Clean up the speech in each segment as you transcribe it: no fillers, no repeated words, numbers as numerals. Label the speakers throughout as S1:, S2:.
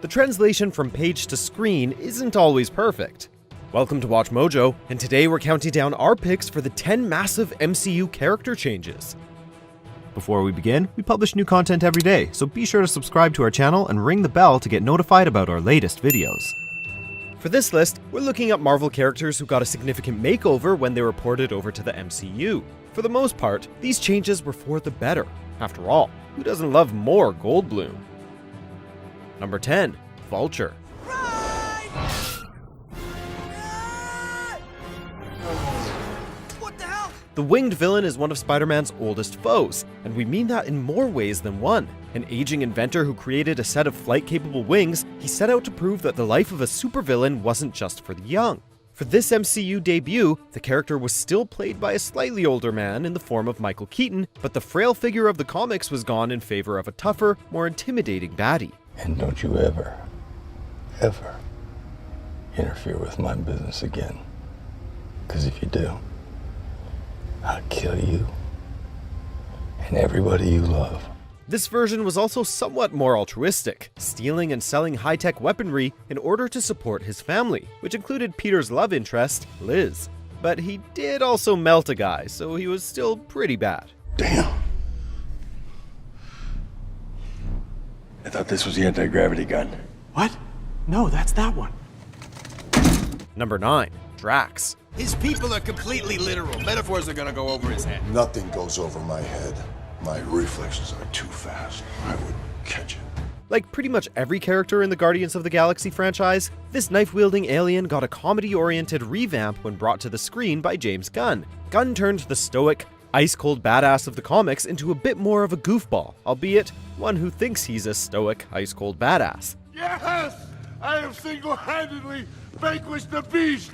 S1: the translation from page to screen isn't always perfect. Welcome to WatchMojo, and today we're counting down our picks for the 10 massive MCU character changes. Before we begin, we publish new content every day, so be sure to subscribe to our channel and ring the bell to get notified about our latest videos. For this list, we're looking at Marvel characters who got a significant makeover when they were ported over to the MCU. For the most part, these changes were for the better. After all, who doesn't love more Goldblum? Number 10. Vulture. The winged villain is one of Spider-Man's oldest foes, and we mean that in more ways than one. An aging inventor who created a set of flight-capable wings, he set out to prove that the life of a supervillain wasn't just for the young. For this MCU debut, the character was still played by a slightly older man in the form of Michael Keaton, but the frail figure of the comics was gone in favor of a tougher, more intimidating baddie.
S2: And don't you ever interfere with my business again. Because if you do, I'll kill you and everybody you love.
S1: This version was also somewhat more altruistic, stealing and selling high-tech weaponry in order to support his family, which included Peter's love interest, Liz. But he did also melt a guy, so he was still pretty bad.
S3: Damn. I thought this was the anti-gravity gun.
S4: What? No, that's that one.
S1: Number 9. Drax.
S5: His people are completely literal. Metaphors are gonna go over his head.
S6: Nothing goes over my head. My reflexes are too fast. I would catch it.
S1: Like pretty much every character in the Guardians of the Galaxy franchise, this knife-wielding alien got a comedy-oriented revamp when brought to the screen by James Gunn. Gunn turned the stoic, ice-cold badass of the comics into a bit more of a goofball, albeit one who thinks he's a stoic, ice-cold badass.
S6: Yes! I have single-handedly vanquished the beast!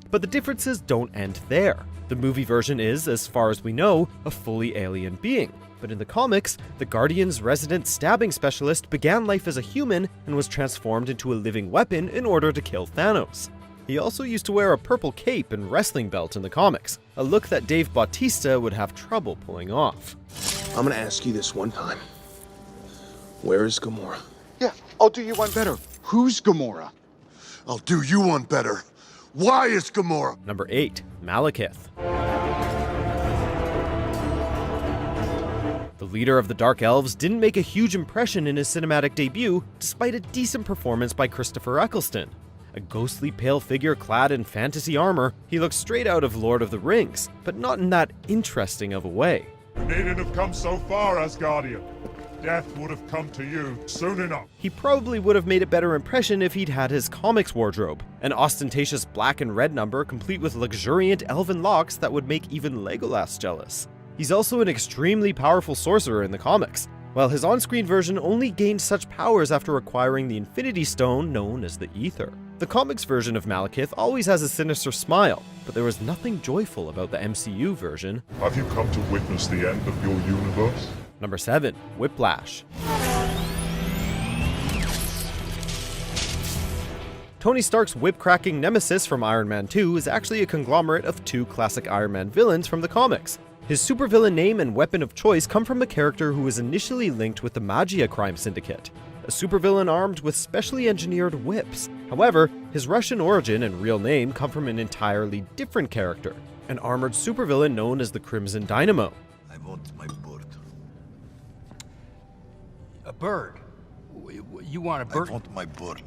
S1: But the differences don't end there. The movie version is, as far as we know, a fully alien being. But in the comics, the Guardian's resident stabbing specialist began life as a human and was transformed into a living weapon in order to kill Thanos. He also used to wear a purple cape and wrestling belt in the comics, a look that Dave Bautista would have trouble pulling off.
S5: I'm gonna ask you this one time. Where is Gamora?
S7: Yeah, I'll do you one better. Who's Gamora?
S6: I'll do you one better. Why is Gamora?
S1: Number 8. Malekith. The leader of the Dark Elves didn't make a huge impression in his cinematic debut, despite a decent performance by Christopher Eccleston. A ghostly pale figure clad in fantasy armor, he looks straight out of Lord of the Rings, but not in that interesting of a way.
S8: You needn't have come so far, Asgardian. Death would have come to you soon enough.
S1: He probably would have made a better impression if he'd had his comics wardrobe, an ostentatious black and red number complete with luxuriant elven locks that would make even Legolas jealous. He's also an extremely powerful sorcerer in the comics, while his on-screen version only gained such powers after acquiring the Infinity Stone known as the Ether. The comics version of Malekith always has a sinister smile, but there was nothing joyful about the MCU version.
S8: Have you come to witness the end of your universe?
S1: Number 7. Whiplash. Tony Stark's whip-cracking nemesis from Iron Man 2 is actually a conglomerate of two classic Iron Man villains from the comics. His supervillain name and weapon of choice come from a character who was initially linked with the Magia crime syndicate, a supervillain armed with specially engineered whips. However, his Russian origin and real name come from an entirely different character, an armored supervillain known as the Crimson Dynamo.
S6: I want my bird.
S9: A bird? You want a bird?
S6: I want my bird.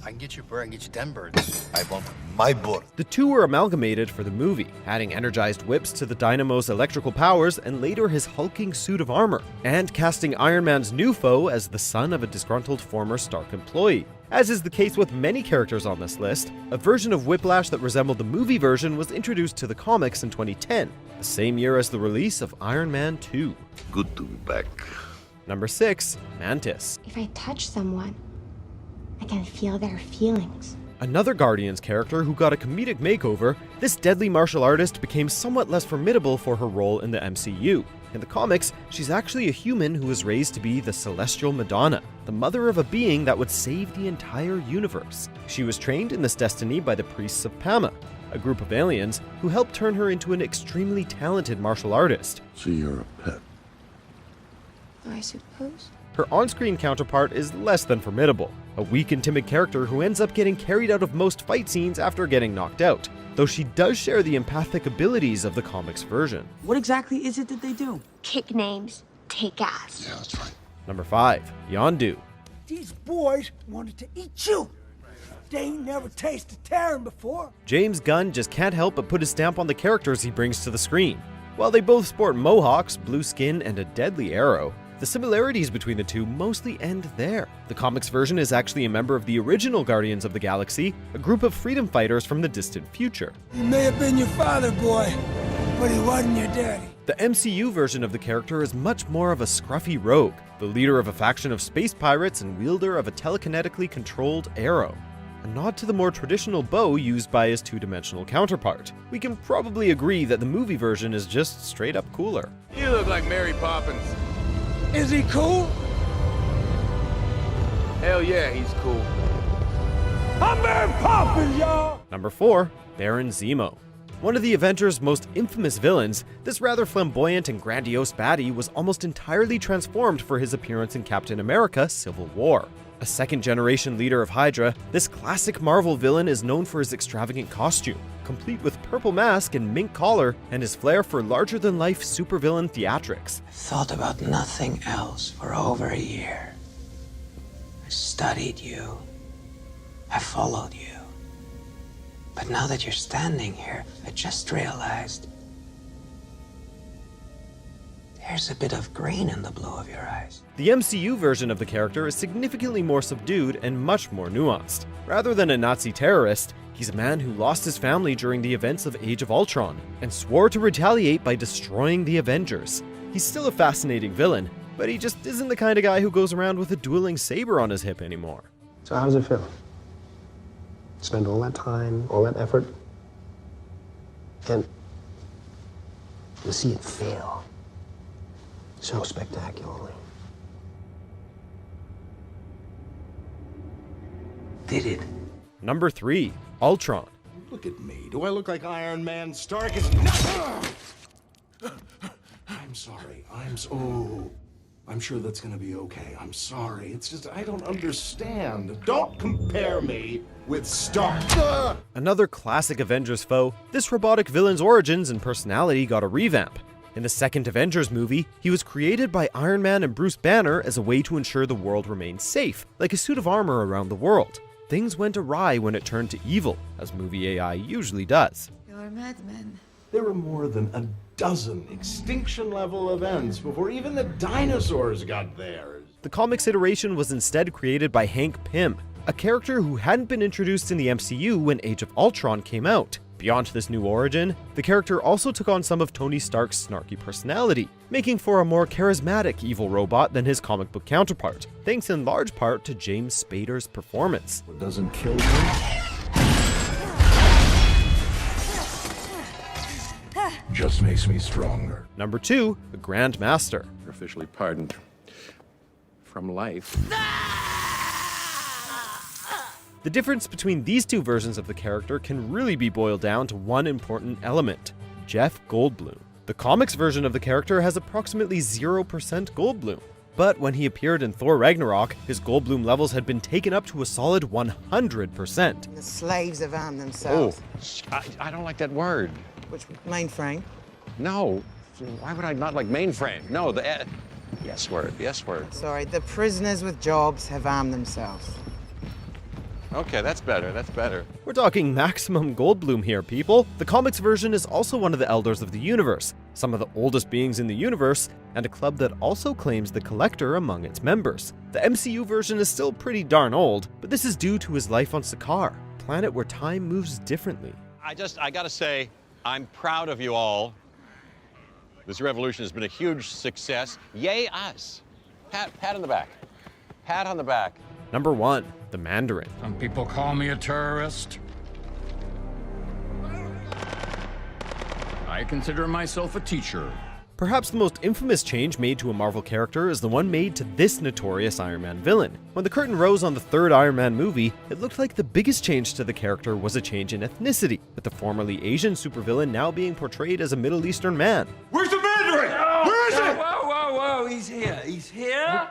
S9: I can get you a bird, I can get you 10 birds.
S6: I want my bird.
S1: The two were amalgamated for the movie, adding energized whips to the Dynamo's electrical powers and later his hulking suit of armor, and casting Iron Man's new foe as the son of a disgruntled former Stark employee. As is the case with many characters on this list, a version of Whiplash that resembled the movie version was introduced to the comics in 2010, the same year as the release of Iron Man 2.
S6: Good to be back.
S1: Number 6. Mantis.
S10: If I touch someone, I can feel their feelings.
S1: Another Guardians character who got a comedic makeover, this deadly martial artist became somewhat less formidable for her role in the MCU. In the comics, she's actually a human who was raised to be the Celestial Madonna, the mother of a being that would save the entire universe. She was trained in this destiny by the priests of Pama, a group of aliens who helped turn her into an extremely talented martial artist.
S3: So you're a pet.
S10: I suppose.
S1: Her on-screen counterpart is less than formidable, a weak and timid character who ends up getting carried out of most fight scenes after getting knocked out, though she does share the empathic abilities of the comics version.
S11: What exactly is it that they do?
S10: Kick names, take ass.
S6: Yeah, that's right.
S1: Number 5. Yondu.
S12: These boys wanted to eat you. They ain't never tasted Terran before.
S1: James Gunn just can't help but put his stamp on the characters he brings to the screen. While they both sport mohawks, blue skin, and a deadly arrow, the similarities between the two mostly end there. The comics version is actually a member of the original Guardians of the Galaxy, a group of freedom fighters from the distant future.
S12: He may have been your father, boy, but he wasn't your daddy.
S1: The MCU version of the character is much more of a scruffy rogue, the leader of a faction of space pirates and wielder of a telekinetically controlled arrow. A nod to the more traditional bow used by his two-dimensional counterpart. We can probably agree that the movie version is just straight up cooler.
S3: You look like Mary Poppins.
S12: Is he cool?
S3: Hell yeah, he's cool.
S12: I'm Mary Poppins, y'all!
S1: Number 4. Baron Zemo. One of the Avengers' most infamous villains, this rather flamboyant and grandiose baddie was almost entirely transformed for his appearance in Captain America: Civil War. A second-generation leader of Hydra, this classic Marvel villain is known for his extravagant costume, complete with purple mask and mink collar, and his flair for larger-than-life supervillain theatrics.
S11: I've thought about nothing else for over a year. I studied you. I followed you. But now that you're standing here, I just realized there's a bit of green in the blue of your eyes.
S1: The MCU version of the character is significantly more subdued and much more nuanced. Rather than a Nazi terrorist, he's a man who lost his family during the events of Age of Ultron and swore to retaliate by destroying the Avengers. He's still a fascinating villain, but he just isn't the kind of guy who goes around with a dueling saber on his hip anymore.
S13: So how does it feel? Spend all that time, all that effort, and to see it fail so spectacularly.
S11: Did it?
S1: Number 3. Ultron.
S6: Look at me. Do I look like Iron Man? Stark is... I'm sorry. I'm sure that's gonna be okay. I'm sorry. It's just, I don't understand. Don't compare me with Stark.
S1: Another classic Avengers foe, this robotic villain's origins and personality got a revamp. In the second Avengers movie, he was created by Iron Man and Bruce Banner as a way to ensure the world remained safe, like a suit of armor around the world. Things went awry when it turned to evil, as movie AI usually does.
S10: You're a madman.
S6: There were more than a dozen extinction-level events before even the dinosaurs got theirs.
S1: The comics iteration was instead created by Hank Pym, a character who hadn't been introduced in the MCU when Age of Ultron came out. Beyond this new origin, the character also took on some of Tony Stark's snarky personality, making for a more charismatic evil robot than his comic book counterpart, thanks in large part to James Spader's performance.
S6: What doesn't kill you just makes me stronger.
S1: Number 2, the Grand Master.
S3: You're officially pardoned from life.
S1: The difference between these two versions of the character can really be boiled down to one important element: Jeff Goldblum. The comics version of the character has approximately 0% Goldblum, but when he appeared in Thor Ragnarok, his Goldblum levels had been taken up to a solid 100%.
S11: The slaves have armed themselves.
S14: I don't like that word.
S11: Which mainframe?
S14: No. Why would I not like mainframe? No, the yes word, yes word.
S11: Sorry, the prisoners with jobs have armed themselves.
S14: Okay, that's better, that's better.
S1: We're talking maximum Goldblum here, people. The comics version is also one of the Elders of the Universe, some of the oldest beings in the universe, and a club that also claims the Collector among its members. The MCU version is still pretty darn old, but this is due to his life on Sakaar, a planet where time moves differently.
S14: I gotta say, I'm proud of you all. This revolution has been a huge success. Yay us. Pat on the back. Pat on the back.
S1: Number 1, the Mandarin.
S9: Some people call me a terrorist. I consider myself a teacher.
S1: Perhaps the most infamous change made to a Marvel character is the one made to this notorious Iron Man villain. When the curtain rose on the third Iron Man movie, it looked like the biggest change to the character was a change in ethnicity, with the formerly Asian supervillain now being portrayed as a Middle Eastern man.
S6: Where's the Mandarin? Where is it?
S9: Whoa! he's here. He's here,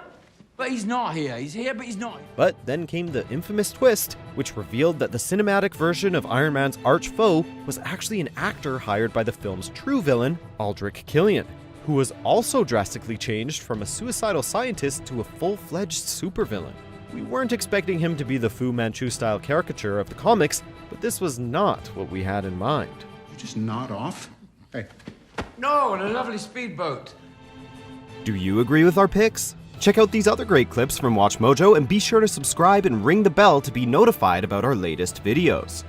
S9: but he's not here. He's here, but he's not.
S1: But then came the infamous twist, which revealed that the cinematic version of Iron Man's arch foe was actually an actor hired by the film's true villain, Aldrich Killian, who was also drastically changed from a suicidal scientist to a full-fledged supervillain. We weren't expecting him to be the Fu Manchu-style caricature of the comics, but this was not what we had in mind.
S15: You just nod off? Hey.
S9: No, and a lovely speedboat.
S1: Do you agree with our picks? Check out these other great clips from WatchMojo and be sure to subscribe and ring the bell to be notified about our latest videos.